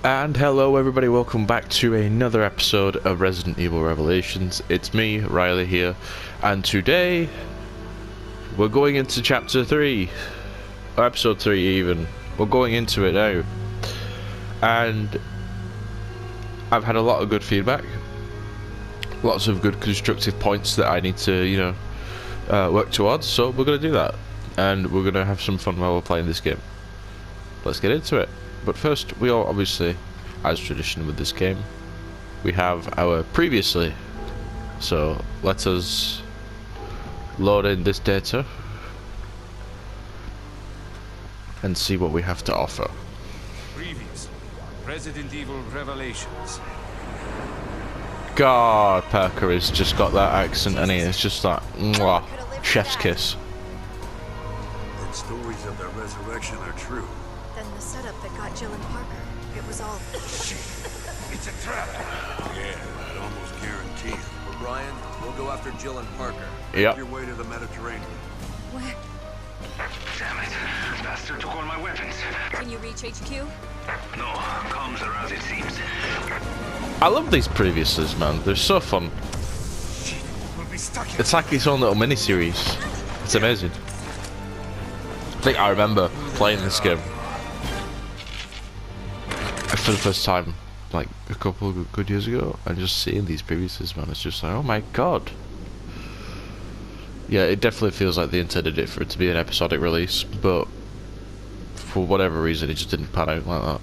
And hello everybody, welcome back to another episode of Resident Evil Revelations. It's me, Riley here, and today we're going into chapter 3, or episode 3 even. We're going into it now. And I've had a lot of good feedback, lots of good constructive points that I need to, work towards, so we're going to do that. And we're going to have some fun while we're playing this game. Let's get into it. But first, we all obviously, as tradition with this game, we have our previously. So let us load in this data and see what we have to offer. Previously, Resident Evil Revelations. God, Parker has just got that accent, and it's just like, mwah, chef's kiss. The stories of the resurrection are true. Then the setup that got Jill and Parker, it was all... Shit, it's a trap. Yeah, I'd almost guarantee it. O'Brien, we'll go after Jill and Parker. Yep. Your way to the Mediterranean. Where? Damn it. The bastard took all my weapons. Can you reach HQ? No, comms are as it seems. I love these previously, man. They're so fun. Shit, we'll be stuck here. It's like its own little mini-series. It's amazing. I think I remember playing this game for the first time like a couple of good years ago, and just seeing these previews, man, it's just like, oh my god. Yeah, it definitely feels like they intended it for it to be an episodic release, but for whatever reason it just didn't pan out like that.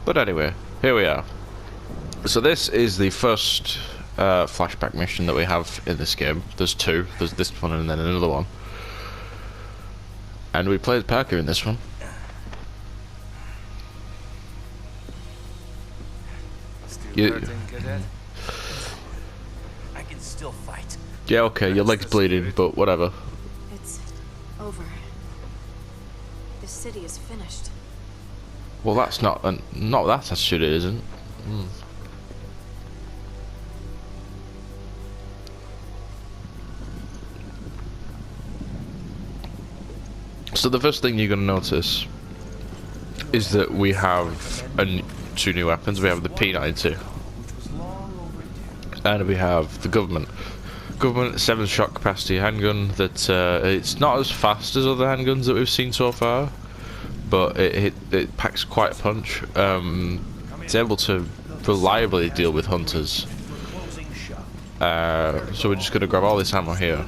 But anyway, here we are. So this is the first flashback mission that we have in this game. There's two. There's this one and then another one. And we played Parker in this one. Still hurting, Cadet? I can still fight. Yeah, okay, your leg's bleeding, but whatever. It's over. The city is finished. Well, that's not that attitude, it isn't. So the first thing you're going to notice is that we have two new weapons. We have the P90 and we have the government 7-shot capacity handgun that it's not as fast as other handguns that we've seen so far, but it packs quite a punch. It's able to reliably deal with hunters. So we're just going to grab all this ammo here.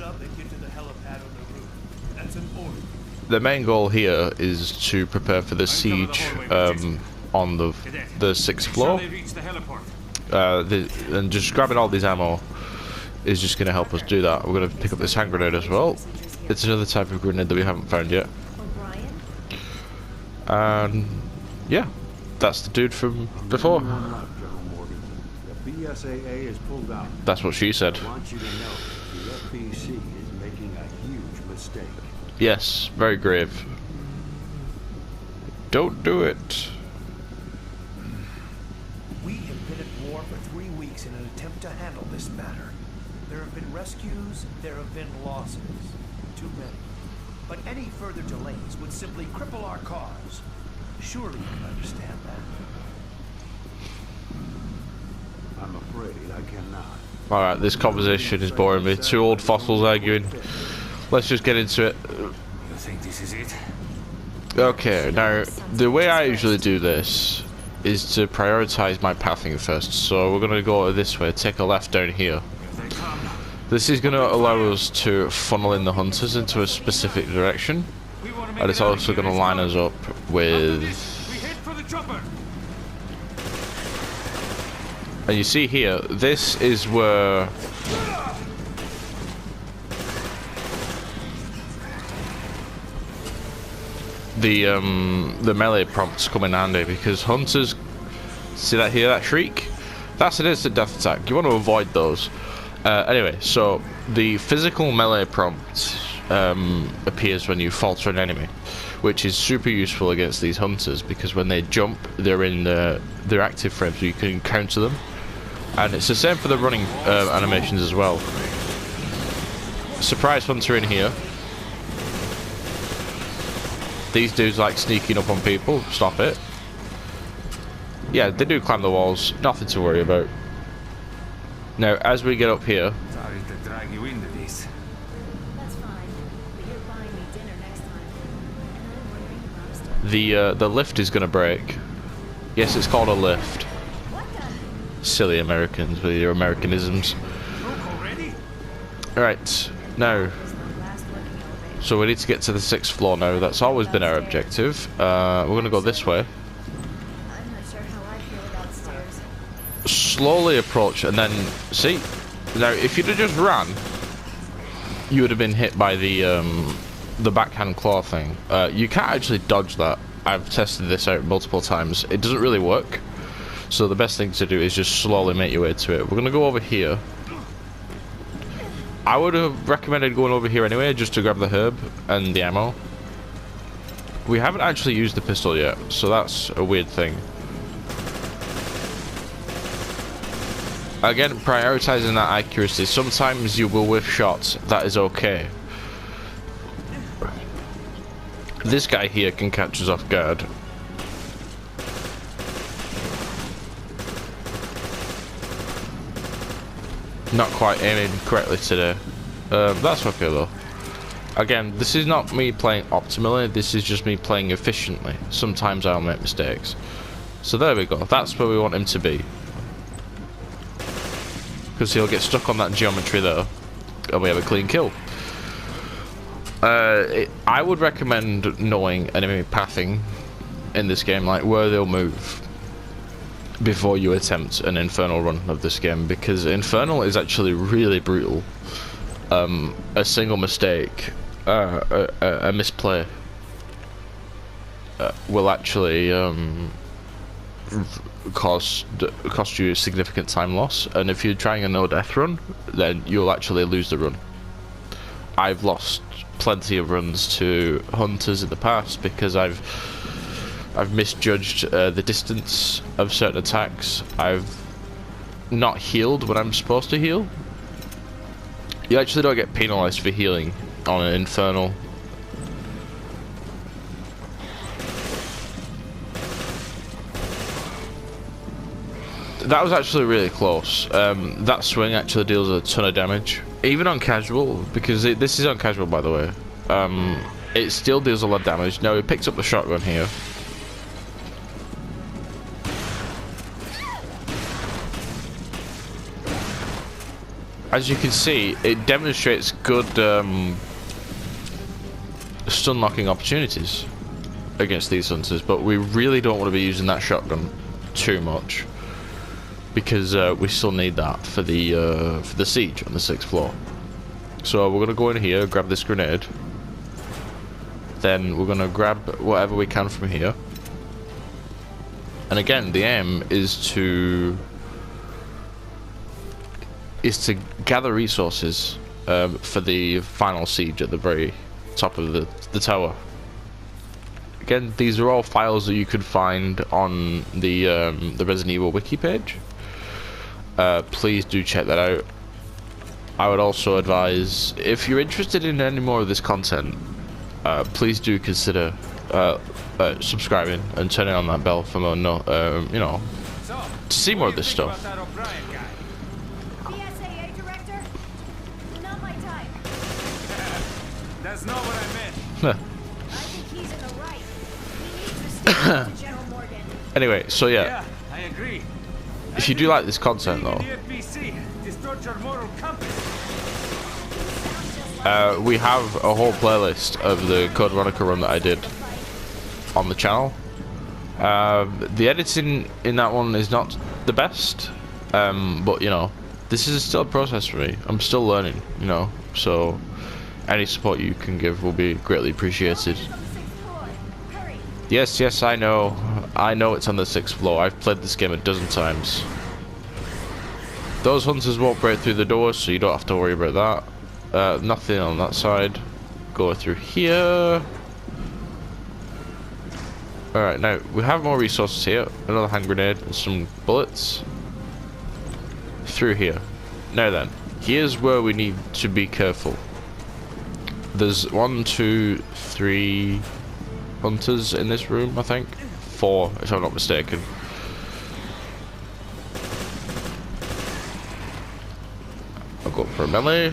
The main goal here is to prepare for the siege on the 6th floor. And just grabbing all these ammo is just going to help us do that. We're going to pick up this hand grenade as well. It's another type of grenade that we haven't found yet. And yeah, that's the dude from before. The BSAA is pulled out. That's what she said. I want you to know the FBC is making a huge mistake. Yes, very grave. Don't do it. We have been at war for 3 weeks in an attempt to handle this matter. There have been rescues, there have been losses. Too many. But any further delays would simply cripple our cause. Surely you can understand that. I'm afraid I cannot. Alright, this conversation is boring me. Two old fossils arguing. Let's just get into it. You think this is it? Okay, now, the way I usually do this is to prioritize my pathing first. So we're going to go this way, take a left down here. This is going to allow us to funnel in the hunters into a specific direction. And it's also going to line us up with... And you see here, this is where... the melee prompts come in handy, because hunters, see that here, that shriek? That's an instant death attack. You want to avoid those. Anyway, so the physical melee prompt appears when you falter an enemy, which is super useful against these hunters, because when they jump, they're in their active frame, so you can counter them. And it's the same for the running animations as well. Surprise hunter in here. These dudes like sneaking up on people. Stop it. Yeah, they do climb the walls. Nothing to worry about. Now, as we get up here... Sorry to drag you into this. That's fine. But you're buying me dinner next time. And I'm wondering if I'm still... The lift is going to break. Yes, it's called a lift. What the... Silly Americans with your Americanisms. Alright, now... was the last looking elevator? So we need to get to the 6th floor now. That's always been our objective. We're going to go this way. I'm not sure how I feel about stairs. Slowly approach and then... See? Now, if you'd have just ran, you would have been hit by the backhand claw thing. You can't actually dodge that. I've tested this out multiple times. It doesn't really work. So the best thing to do is just slowly make your way to it. We're going to go over here. I would have recommended going over here anyway, just to grab the herb and the ammo. We haven't actually used the pistol yet, so that's a weird thing. Again, prioritizing that accuracy. Sometimes you will whiff shots. That is okay. This guy here can catch us off guard. Not quite aiming correctly today. That's okay though. Again, this is not me playing optimally, this is just me playing efficiently. Sometimes I'll make mistakes. So there we go, that's where we want him to be. Because he'll get stuck on that geometry there, and we have a clean kill. I would recommend knowing enemy pathing in this game, like where they'll move, before you attempt an Infernal run of this game, because Infernal is actually really brutal. A single mistake, a misplay, will actually cost you significant time loss, and if you're trying a no-death run, then you'll actually lose the run. I've lost plenty of runs to hunters in the past because I've misjudged the distance of certain attacks. I've not healed when I'm supposed to heal. You actually don't get penalized for healing on an Infernal. That was actually really close. That swing actually deals a ton of damage. Even on casual, because this is on casual by the way. It still deals a lot of damage. Now he picks up the shotgun here. As you can see, it demonstrates good stun locking opportunities against these hunters, but we really don't want to be using that shotgun too much because we still need that for the siege on the 6th floor. So we're gonna go in here, grab this grenade, then we're gonna grab whatever we can from here, and again the aim is to gather resources for the final siege at the very top of the tower. Again, these are all files that you could find on the Resident Evil wiki page. Please do check that out. I would also advise, if you're interested in any more of this content, please do consider subscribing and turning on that bell for more, you know, to see more of this stuff. BSAA director? Not my type. That's not what I meant. I think he's in the right. He needs to speak to General Morgan. Anyway, so yeah, Yeah, I agree. if you do like this content though, The FBC, distort your moral compass. we have a whole playlist of the Code Veronica run that I did on the channel. The editing in that one is not the best, but you know, this is still a process for me. I'm still learning, you know, so any support you can give will be greatly appreciated. Yes, I know it's on the 6th floor. I've played this game a dozen times. Those hunters won't break through the doors, so you don't have to worry about that. Nothing on that side. Go through here. Alright, now we have more resources here. Another hand grenade and some bullets. Through here. Now then, here's where we need to be careful. There's 1, 2, 3, hunters in this room, I think. 4, if I'm not mistaken. I'll go for a melee.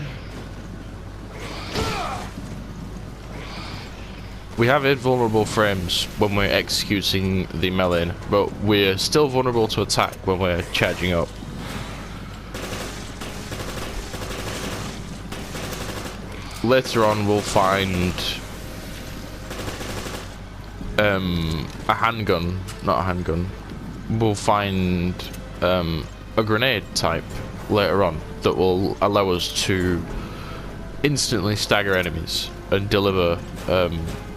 We have invulnerable frames when we're executing the melee, but we're still vulnerable to attack when we're charging up. Later on we'll find a handgun, not a handgun. We'll find a grenade type later on that will allow us to instantly stagger enemies and deliver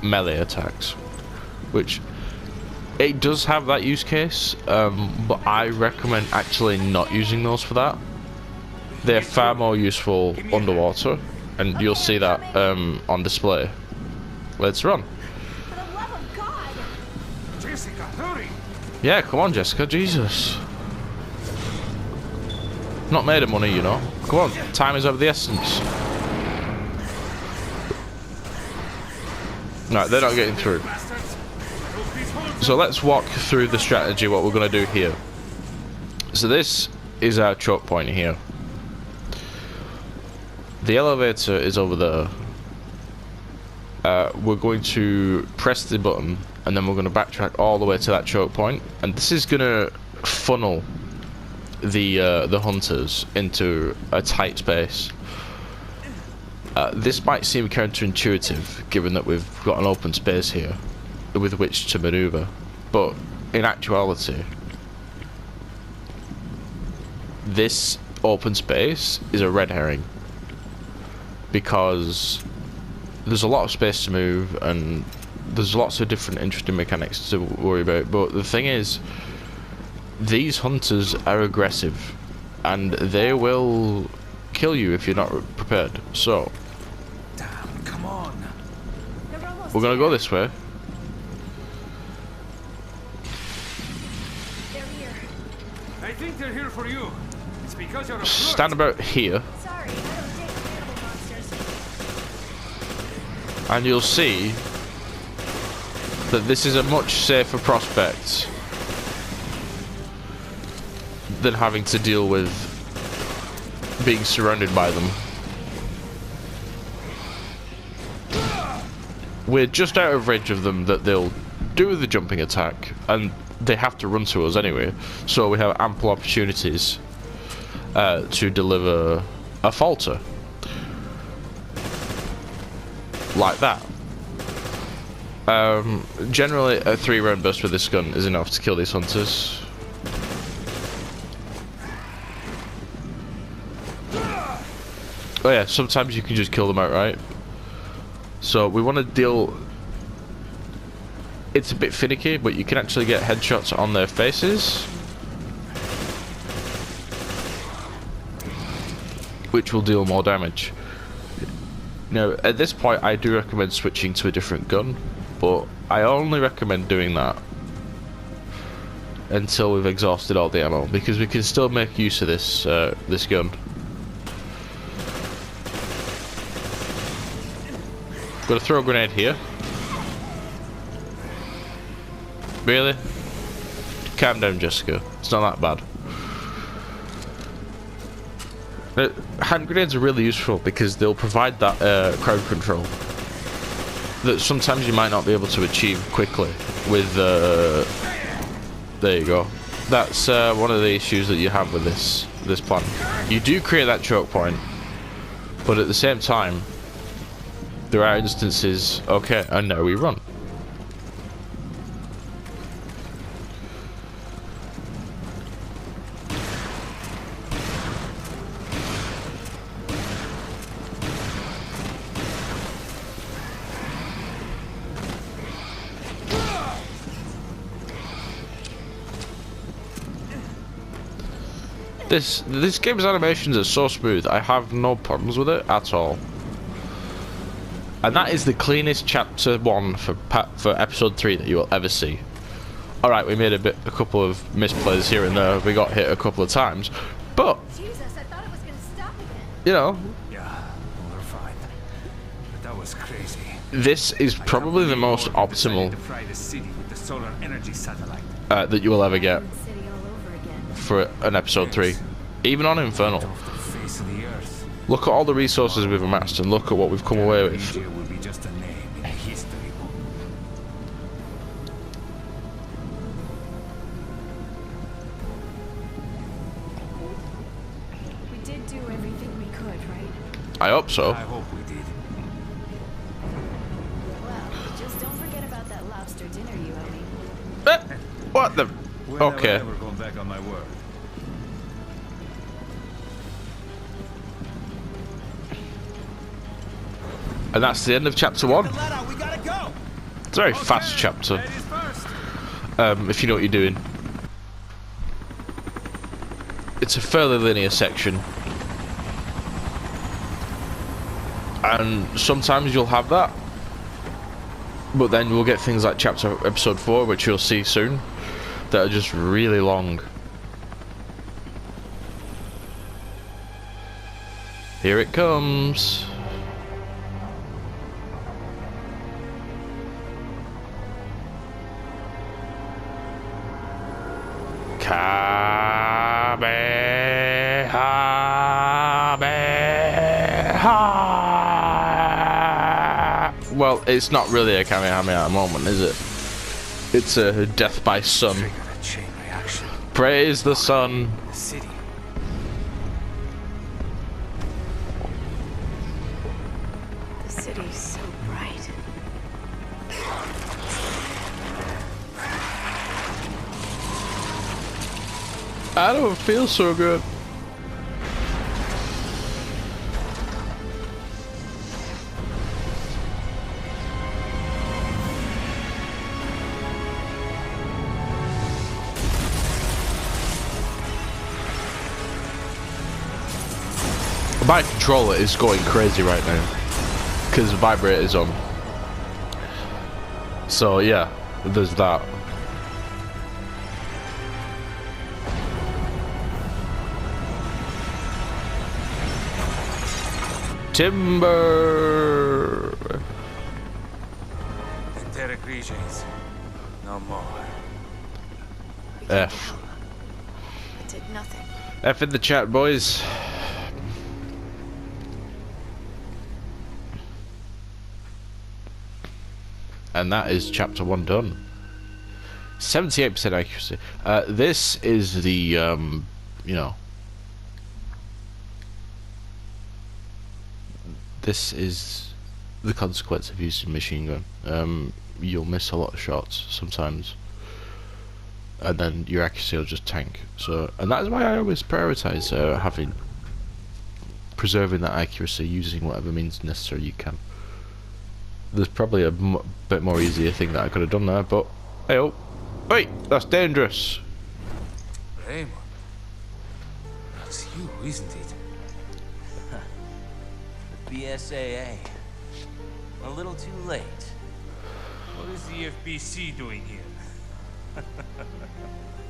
melee attacks, which it does have that use case, but I recommend actually not using those for that. They're far more useful underwater, and you'll see that on display later on. For the love of God! Jessica, hurry! Yeah, come on, Jessica, Jesus. Not made of money, you know. Come on, time is of the essence. No, they're not getting through. So let's walk through the strategy, what we're going to do here. So this is our choke point here. The elevator is over there. We're going to press the button, and then we're going to backtrack all the way to that choke point, and this is going to funnel the hunters into a tight space. This might seem counterintuitive, given that we've got an open space here with which to maneuver, but in actuality, this open space is a red herring, because there's a lot of space to move and there's lots of different interesting mechanics to worry about. But the thing is, these hunters are aggressive and they will kill you if you're not prepared. So Damn, come on. They're almost we're gonna here. go this way. They're here. I think they're here for you. It's because you're a flirt. Stand about here, Sorry, I don't date animal monsters. and you'll see that this is a much safer prospect than having to deal with being surrounded by them. We're just out of range of them, that they'll do the jumping attack, and they have to run to us anyway, so we have ample opportunities to deliver a falter like that. Generally a 3-round burst with this gun is enough to kill these hunters. Oh yeah, sometimes you can just kill them outright. So we want to deal... It's a bit finicky, but you can actually get headshots on their faces, which will deal more damage. Now, at this point, I do recommend switching to a different gun, but I only recommend doing that until we've exhausted all the ammo, because we can still make use of this this gun. Gonna throw a grenade here. Really? Calm down, Jessica. It's not that bad. Hand grenades are really useful because they'll provide that crowd control that sometimes you might not be able to achieve quickly with there you go. That's one of the issues that you have with this plan. You do create that choke point, but at the same time there are instances, okay, and now we run. This game's animations are so smooth, I have no problems with it at all. And that is the cleanest chapter 1 for episode 3 that you will ever see. Alright, we made a couple of misplays here and there, we got hit a couple of times, but, Jesus, I thought it was gonna stop again. you know, Yeah, we're fine. But that was crazy. This is probably the most optimal to fry the city with the solar energy satellite. that you will ever get The city all over again. for an episode 3. Even on Infernal. Off the face of the earth. Look at all the resources we've amassed and look at what we've come away with. Terragriggia will be just a name in a history book. We did do everything we could, right? I hope so. I hope we did. Well, just don't forget about that lobster dinner you owe me. What the? When Okay. have I ever gone back on my word? And that's the end of chapter 1. Let out, we gotta go! It's a very fast chapter, Ladies first. if you know what you're doing. It's a fairly linear section. And sometimes you'll have that. But then we'll get things like episode 4, which you'll see soon, that are just really long. Here it comes. Kamehameha. Well, it's not really a Kamehameha moment, is it? It's a death by sun. Triggered a chain reaction. Praise the sun. The city. The city's so bright. I don't feel so good. My controller is going crazy right now because the vibrator is on. So yeah, there's that. Timber. The Terragriggias. No more. F. It did nothing. F in the chat, boys. And that is chapter 1 done. 78% accuracy. This is the, you know, this is the consequence of using a machine gun. You'll miss a lot of shots sometimes, and then your accuracy will just tank. So, and that is why I always prioritize preserving that accuracy, using whatever means necessary you can. There's probably a bit more easier thing that I could have done there, but hey, oh, wait, that's dangerous. Raymond. That's you, isn't it? The BSAA. A little too late. What is the FBC doing here?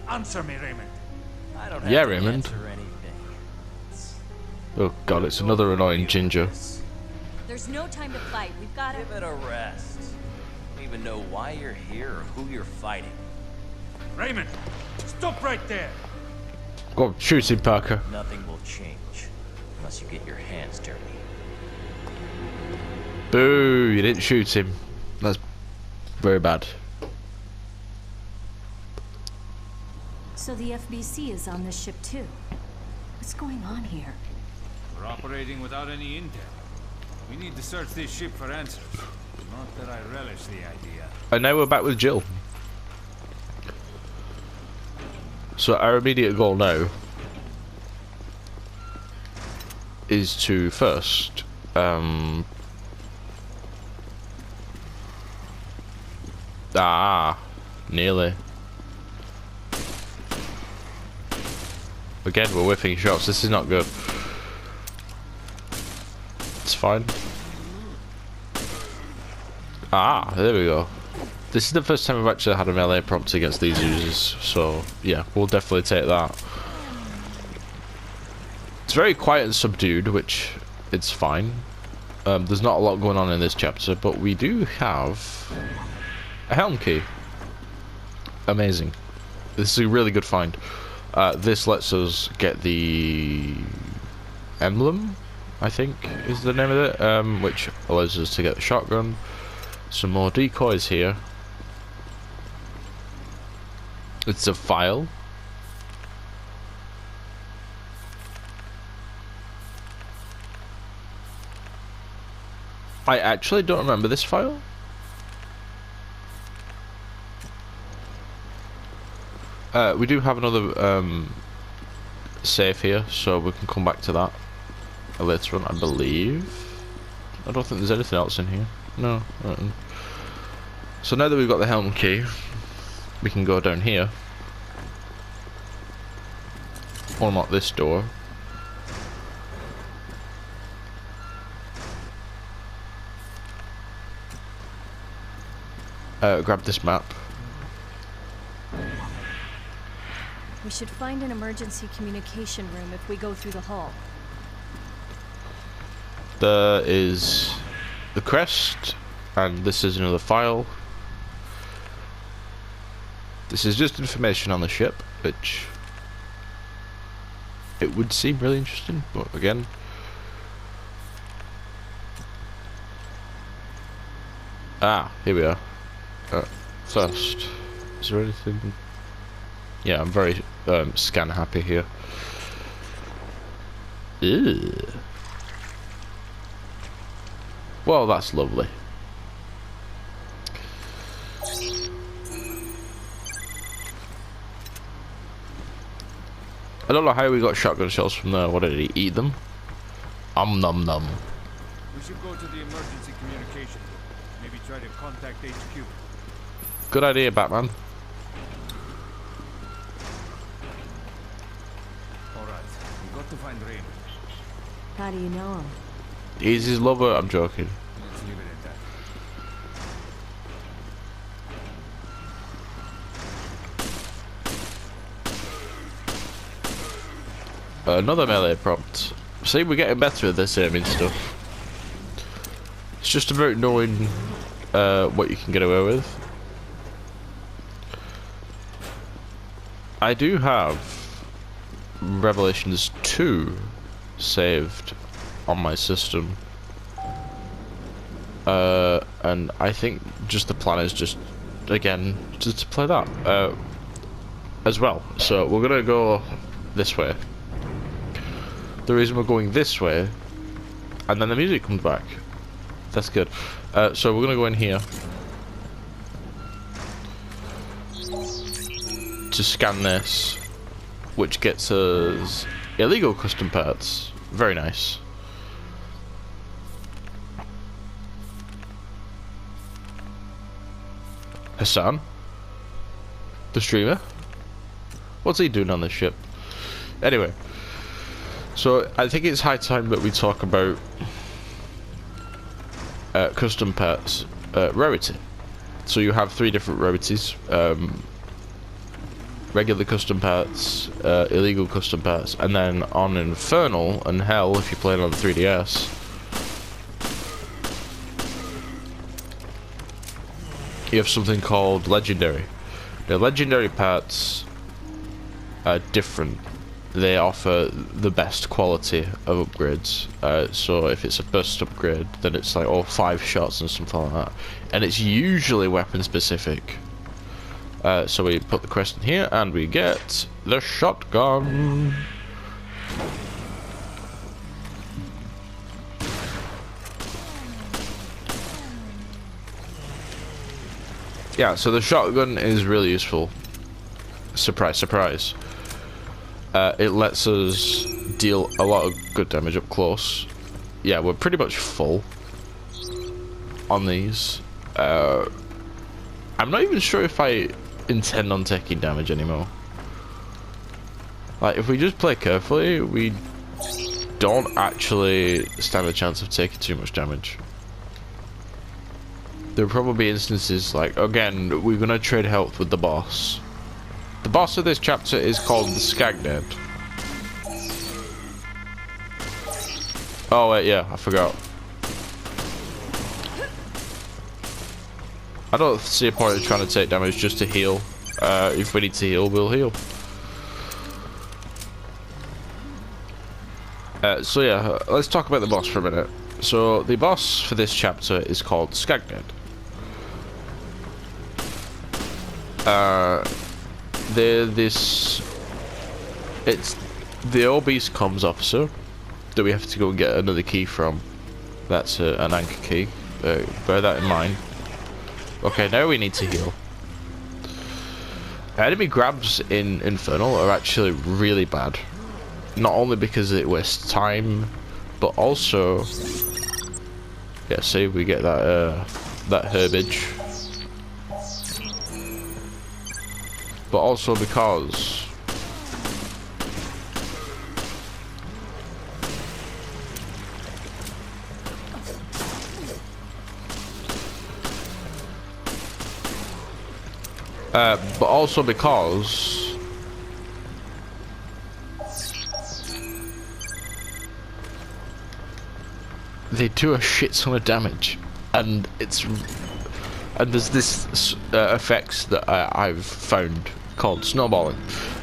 Answer me, Raymond. I don't have Yeah, to Raymond. answer anything. Oh god, it's another annoying ginger. There's no time to fight. We've got to... Give it a rest. Don't even know why you're here or who you're fighting. Raymond, stop right there. Go on, shoot him, Parker. Nothing will change unless you get your hands dirty. Boo, you didn't shoot him. That's very bad. So the FBC is on this ship too. What's going on here? We're operating without any intel. We need to search this ship for answers. Not that I relish the idea. And now we're back with Jill. So our immediate goal now is to first nearly. Again, we're whipping shots. This is not good. It's fine. There we go. This is the first time I've actually had a melee prompt against these users, so yeah, we'll definitely take that. It's very quiet and subdued, which it's fine. There's not a lot going on in this chapter, but we do have a helm key. Amazing. This is a really good find. This lets us get the emblem, I think is the name of it, which allows us to get the shotgun. Some more decoys here. It's a file. I actually don't remember this file. We do have another safe here, so we can come back to that later on, I believe. I don't think there's anything else in here. No. So now that we've got the helm key, we can go down here. Unlock this door. Grab this map. We should find an emergency communication room if we go through the hall. There is the crest, and this is another file. This is just information on the ship, which it would seem really interesting, but again, here we are. First, is there anything? Yeah, I'm very scan happy here. Ew. Well, that's lovely. I don't know how we got shotgun shells from there. What did he eat them? Nom nom. We should go to the emergency communication room. Maybe try to contact HQ. Good idea, Batman. Alright, we got to find Raymond. How do you know him? He's his lover. I'm joking. Let's leave it at that. Another melee prompt. See, we're getting better at this aiming stuff. It's just about knowing what you can get away with. I do have Revelations 2 saved on my system. And I think just the plan is just, again, just to play that as well. So we're gonna go this way. The reason we're going this way, and then the music comes back. That's good. So we're gonna go in here to scan this, which gets us illegal custom parts. Very nice. Hassan, the streamer, what's he doing on this ship? Anyway, so I think it's high time that we talk about custom parts rarity. So you have 3 different rarities: regular custom parts, illegal custom parts, and then on Infernal and Hell, if you play it on the 3DS, you have something called Legendary. Now, Legendary parts are different. They offer the best quality of upgrades. So if it's a burst upgrade, then it's like 5 shots and something like that. And it's usually weapon specific. So we put the crest in here and we get the shotgun. Yeah, so the shotgun is really useful. Surprise, surprise. It lets us deal a lot of good damage up close. Yeah, we're pretty much full on these. I'm not even sure if I intend on taking damage anymore. Like, if we just play carefully, we don't actually stand a chance of taking too much damage. There will probably be instances like, again, we're gonna trade health with the boss. The boss of this chapter is called the Skagned. Oh wait, yeah, I forgot. I don't see a point in trying to take damage just to heal. If we need to heal, we'll heal. So yeah, let's talk about the boss for a minute. So the boss for this chapter is called Skagned. It's the obese comms officer that we have to go and get another key from. That's an anchor key. Bear that in mind. Okay, now we need to heal. Enemy grabs in Infernal are actually really bad. Not only because it wastes time, but also, yeah, see, we get that herbage, but also because they do a shit ton of damage, and there's this effects that I've found called snowballing,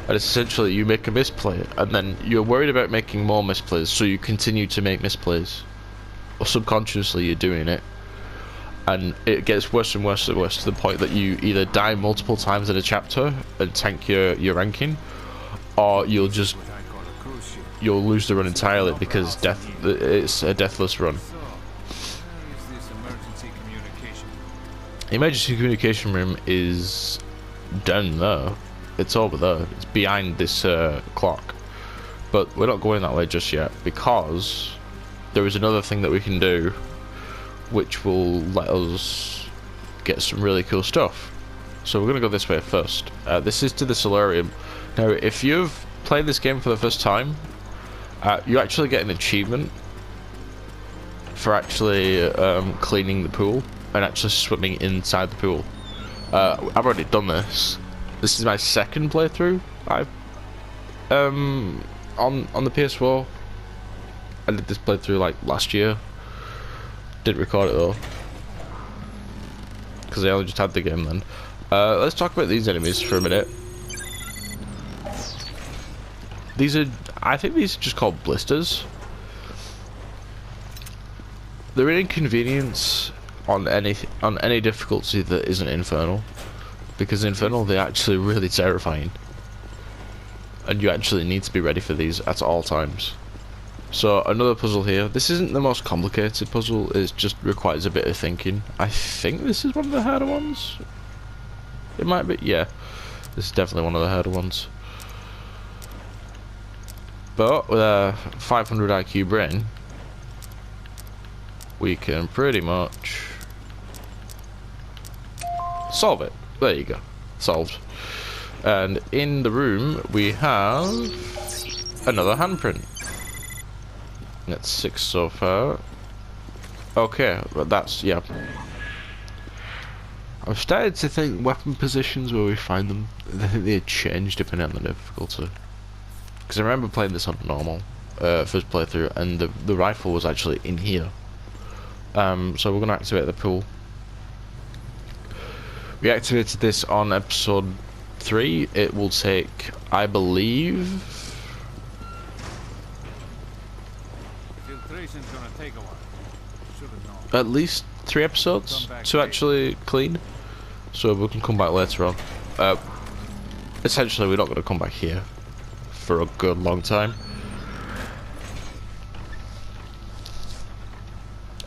and it's essentially you make a misplay and then you're worried about making more misplays, so you continue to make misplays, or subconsciously you're doing it, and it gets worse and worse and worse to the point that you either die multiple times in a chapter and tank your ranking, or you'll lose the run entirely because it's a deathless run. The emergency communication room is down there. It's over there. It's behind this clock. But we're not going that way just yet because there is another thing that we can do which will let us get some really cool stuff. So we're going to go this way first. This is to the solarium. Now, if you've played this game for the first time, you actually get an achievement for actually cleaning the pool and actually swimming inside the pool. I've already done this. This is my second playthrough. On the PS4. I did this playthrough like last year. Didn't record it though, because I only just had the game then. Let's talk about these enemies for a minute. I think these are just called blisters. They're an inconvenience on any difficulty that isn't Infernal, because Infernal, they're actually really terrifying, and you actually need to be ready for these at all times. So another puzzle here. This isn't the most complicated puzzle, it just requires a bit of thinking. I think this is one of the harder ones. It might be, yeah. This is definitely one of the harder ones. But with a 500 IQ brain, we can pretty much solve it. There you go. Solved. And in the room we have another handprint. That's 6 so far. Okay, but that's, yeah. I've started to think weapon positions where we find them, I think they change depending on the difficulty. Because I remember playing this on normal, first playthrough, and the rifle was actually in here. So we're going to activate the pool. We activated this on episode 3. It will take, I believe, gonna take a while. Should have known. at least 3 episodes to actually clean. So we can come back later on. Essentially, we're not going to come back here for a good long time.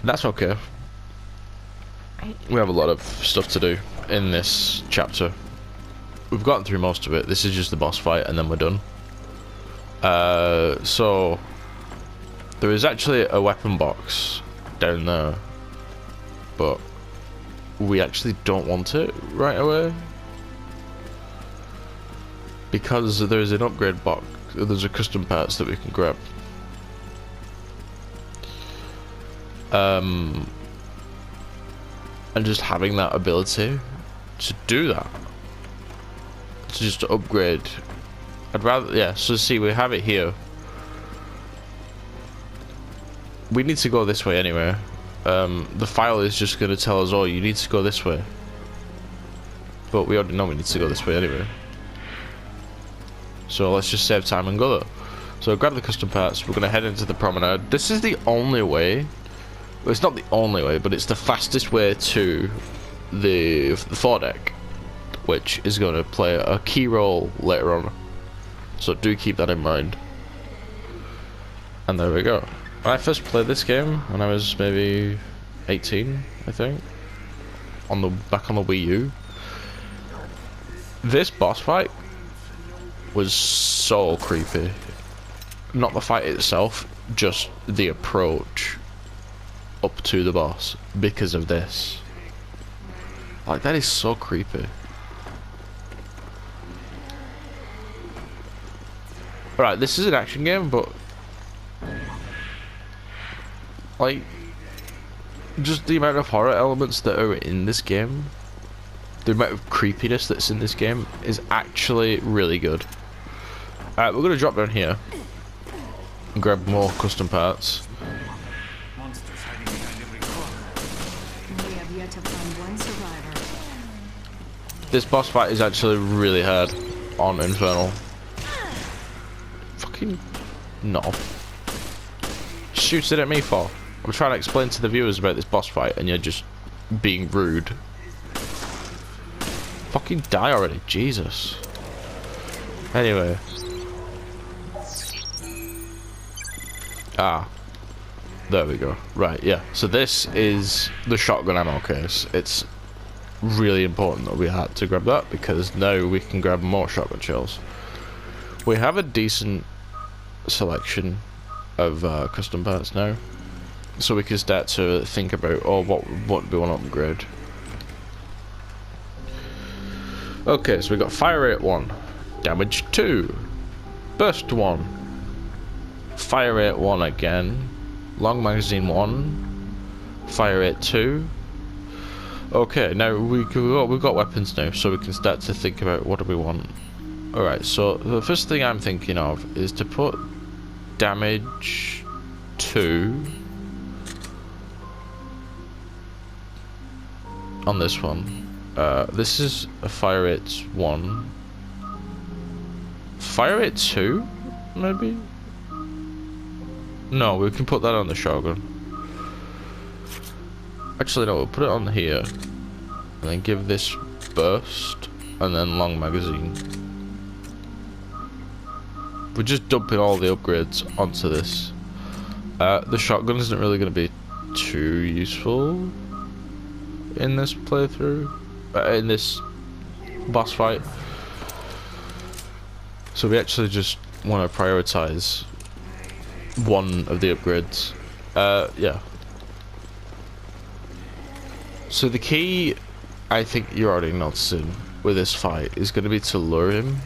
That's okay. We have a lot of stuff to do in this chapter. We've gotten through most of it. This is just the boss fight and then we're done. So there is actually a weapon box down there, but we actually don't want it right away because there's an upgrade box. There's a custom parts that we can grab. And just having that ability to do that, to just upgrade, I'd rather, yeah. So see, we have it here. We need to go this way anyway. The file is just going to tell us, oh, you need to go this way. but we already know we need to go this way anyway. So let's just save time and go there. So grab the custom parts, we're going to head into the promenade. This is the only way, well, it's not the only way, but it's the fastest way to the foredeck, which is going to play a key role later on. So do keep that in mind. And there we go. When I first played this game, when I was maybe 18, I think, back on the Wii U, this boss fight was so creepy. Not the fight itself, just the approach up to the boss because of this. Like, that is so creepy. Alright, this is an action game, but like, just the amount of horror elements that are in this game, the amount of creepiness that's in this game is actually really good. Alright, we're gonna drop down here and grab more custom parts. Monsters hiding behind every corner. We have yet to find one survivor. This boss fight is actually really hard on Infernal. Fucking no. Shoots it at me for? I'm trying to explain to the viewers about this boss fight and you're just being rude. Fucking die already, Jesus. Anyway. Ah. There we go. Right, yeah. So this is the shotgun ammo case. It's really important that we had to grab that because now we can grab more shotgun shells. We have a decent selection of custom parts now. So we can start to think about, oh, what do we want to upgrade? Okay, so we got fire rate 1, damage 2, burst 1, fire rate 1 again, long magazine 1, fire rate 2. Okay, now we've got weapons now, so we can start to think about what do we want. Alright, so the first thing I'm thinking of is to put damage 2 on this one. This is a fire rate 1. Fire rate 2, maybe? No, we can put that on the shotgun. Actually, no, we'll put it on here. And then give this burst, and then long magazine. We're just dumping all the upgrades onto this. The shotgun isn't really going to be too useful in this playthrough, in this boss fight. So we actually just want to prioritize one of the upgrades. Yeah. So the key, I think you're already noticing with this fight, is going to be to lure him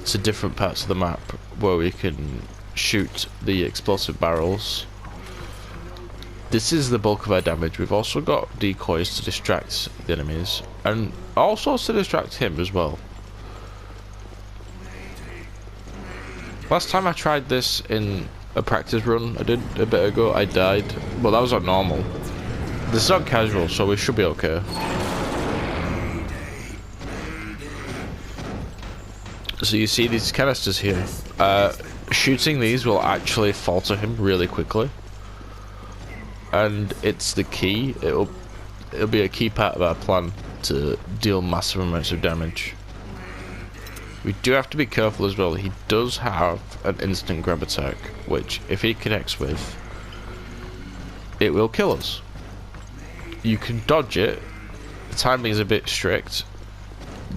to different parts of the map where we can shoot the explosive barrels. This is the bulk of our damage. We've also got decoys to distract the enemies, and also to distract him as well. Last time I tried this in a practice run I did a bit ago, I died. Well, that was on normal. This is on casual, so we should be okay. So you see these canisters here. Shooting these will actually falter him really quickly. And it's the key. It'll be a key part of our plan to deal massive amounts of damage. We do have to be careful as well. He does have an instant grab attack, which if he connects with, it will kill us. You can dodge it. The timing is a bit strict,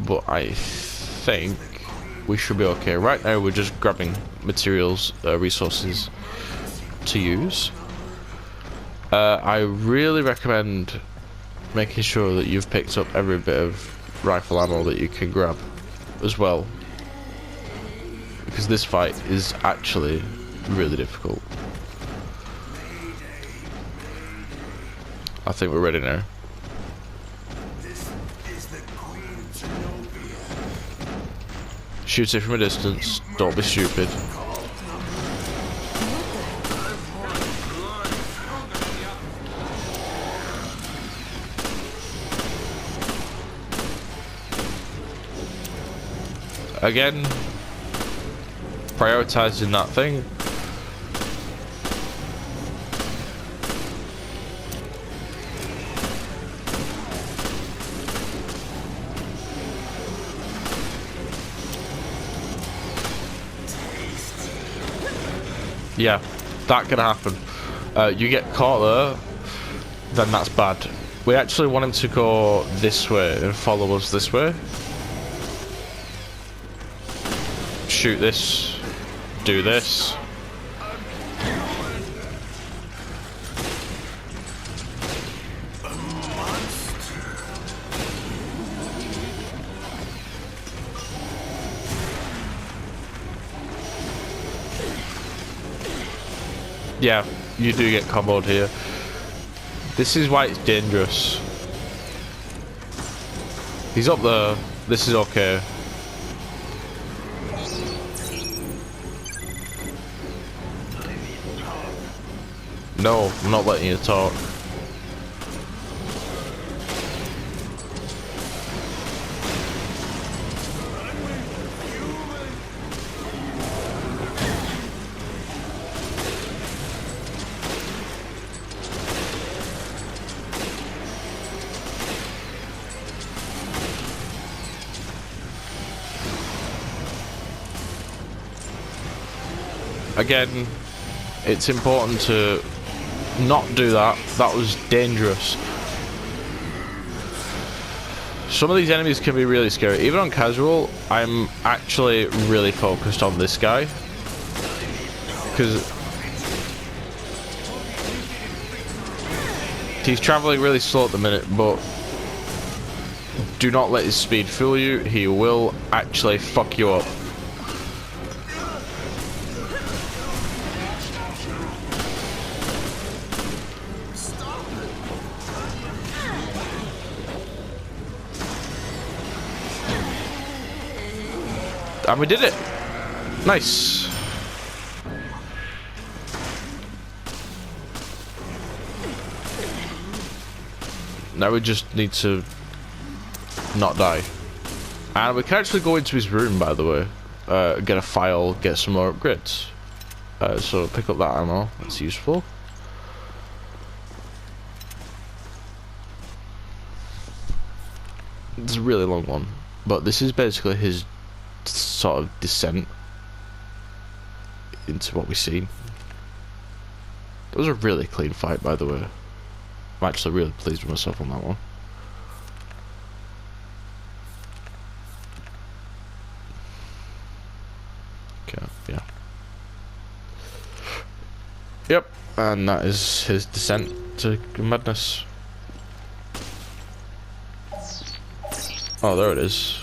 but I think we should be okay. Right now we're just grabbing materials, resources to use. I really recommend making sure that you've picked up every bit of rifle ammo that you can grab as well, because this fight is actually really difficult. I think we're ready now. Shoot it from a distance, don't be stupid. again, prioritizing that thing. Yeah, that can happen. You get caught there, then that's bad. We actually want him to go this way and follow us this way. Shoot this. Do this. Yeah, you do get comboed here. This is why it's dangerous. He's up there. This is okay. No, I'm not letting you talk. Again, it's important to not do that. That was dangerous. Some of these enemies can be really scary. Even on casual, I'm actually really focused on this guy. Because he's traveling really slow at the minute, but do not let his speed fool you. He will actually fuck you up. And we did it! Nice! Now we just need to not die. And we can actually go into his room, by the way. Get a file, get some more upgrades. So pick up that ammo, that's useful. It's a really long one. But this is basically his sort of descent into what we see. It was a really clean fight, by the way. I'm actually really pleased with myself on that one. Okay, yeah. Yep, and that is his descent to madness. Oh, there it is.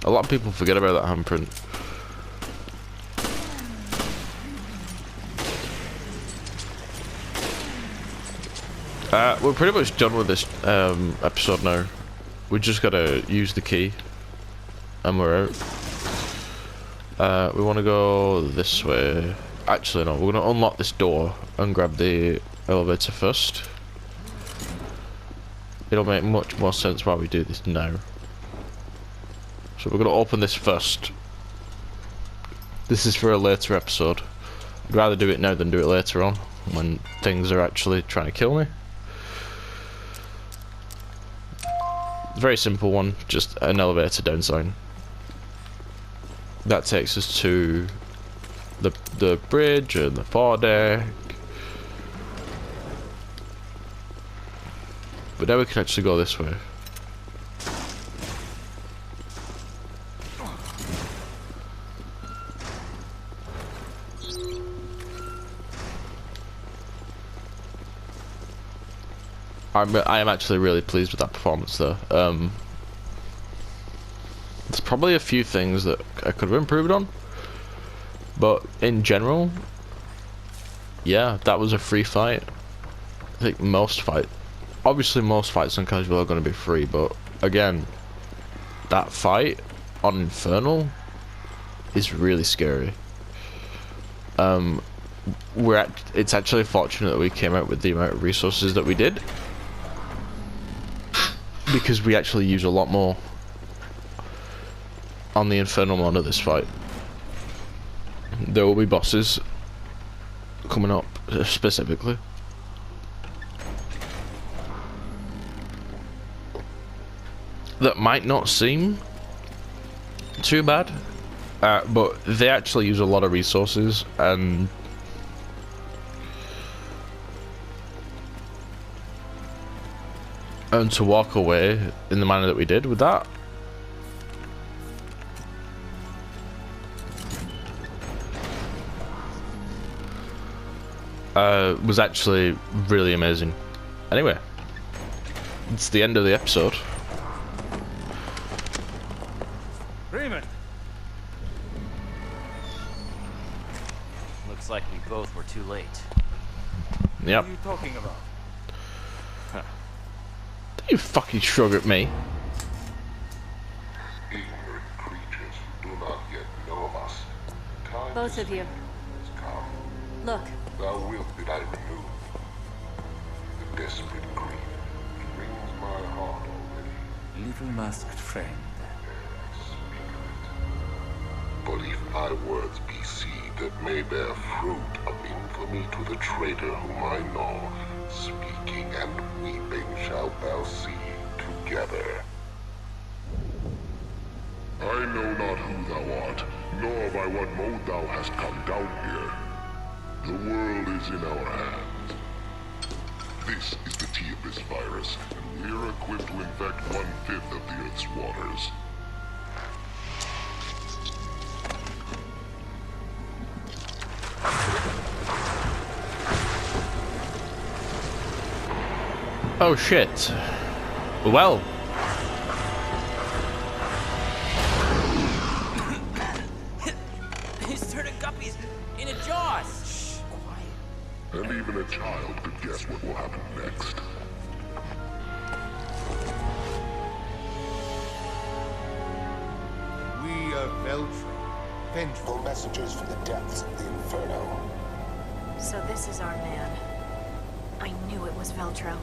A lot of people forget about that handprint. We're pretty much done with this episode now. We just gotta use the key and we're out. We want to go this way. Actually no, we're gonna unlock this door and grab the elevator first. It'll make much more sense why we do this now. So we're going to open this first. This is for a later episode. I'd rather do it now than do it later on, when things are actually trying to kill me. Very simple one, just an elevator down sign. That takes us to the bridge and the foredeck. But now we can actually go this way. I am actually really pleased with that performance though. There's probably a few things that I could have improved on, but in general, yeah, that was a free fight. I think most fights on casual are going to be free, but again, that fight on Infernal is really scary. it's actually fortunate that we came out with the amount of resources that we did, because we actually use a lot more on the Infernal mode of this fight. There will be bosses coming up specifically. That might not seem too bad, but they actually use a lot of resources, and to walk away in the manner that we did with that, was actually really amazing. Anyway, it's the end of the episode. Raymond! Looks like we both were too late. Yep. What are you talking about? You fucking shrug at me. Ignorant creatures who do not yet know of us. Time Both of you. has come. Look, Thou wilt that I remove. The desperate grief wrings my heart already. Little masked friend. Speak of it. But if my words be seed that may bear fruit of infamy to the traitor whom I know, speaking and weeping shalt thou see together. I know not who thou art, nor by what mode thou hast come down here. The world is in our hands. This is the T-Abyss virus, and we're equipped to infect 1/5 of the Earth's waters. Oh shit. Well. He's turning guppies into jaws. Shh, quiet. And even a child could guess what will happen next. We are Veltro. Vengeful. Messengers from the depths of the Inferno. so this is our man. I knew it was Veltro.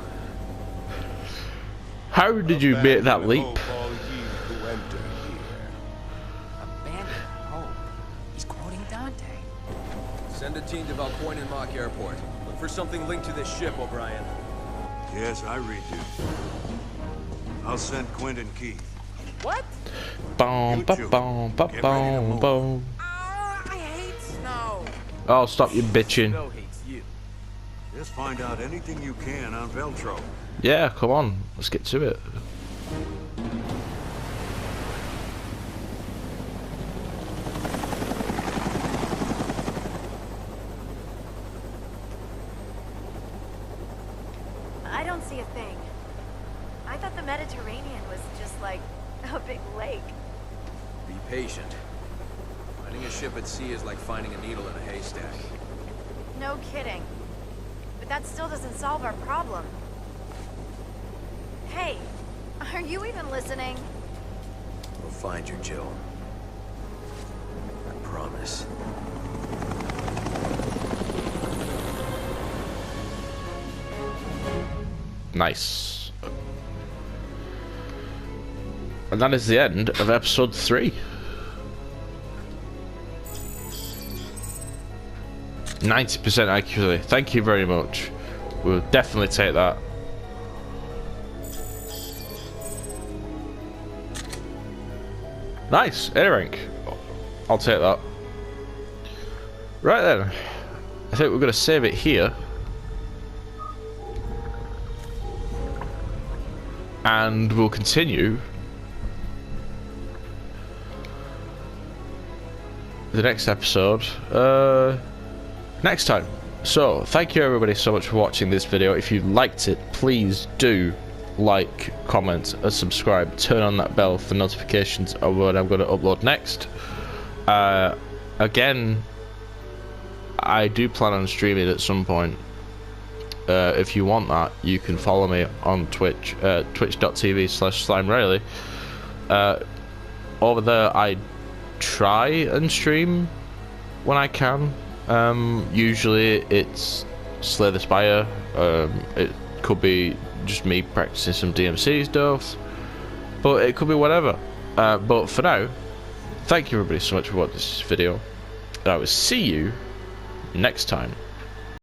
How did you make that leap? Abandon hope. He's quoting Dante. Send a team to Valcoin and Mock Airport. Look for something linked to this ship, O'Brien. Yes, I read you. I'll send Quint and Keith. What? Boom, ba boom, ba boom, boom. I hate snow. Oh, stop you bitching. Snow hates you. Just find out anything you can on Veltro. Yeah, come on, let's get to it. I don't see a thing. I thought the Mediterranean was just like a big lake. Be patient. Finding a ship at sea is like finding a needle in a haystack. No kidding. But that still doesn't solve our problem. Hey, are you even listening? We'll find you, Jill. I promise. Nice. And that is the end of episode 3. 90% accuracy. Thank you very much. We'll definitely take that. Nice, A-rank. I'll take that. Right then, I think we're going to save it here. And we'll continue the next episode next time. So, thank you everybody so much for watching this video. If you liked it, please do like, comment, and subscribe. Turn on that bell for notifications of what I'm going to upload next. Again, I do plan on streaming at some point. If you want that, you can follow me on Twitch, twitch.tv/SlimeRiley. Over there, I try and stream when I can. Usually it's Slay the Spire. It could be just me practicing some DMC stuff, but it could be whatever. But for now, thank you everybody so much for watching this video, and I will see you next time.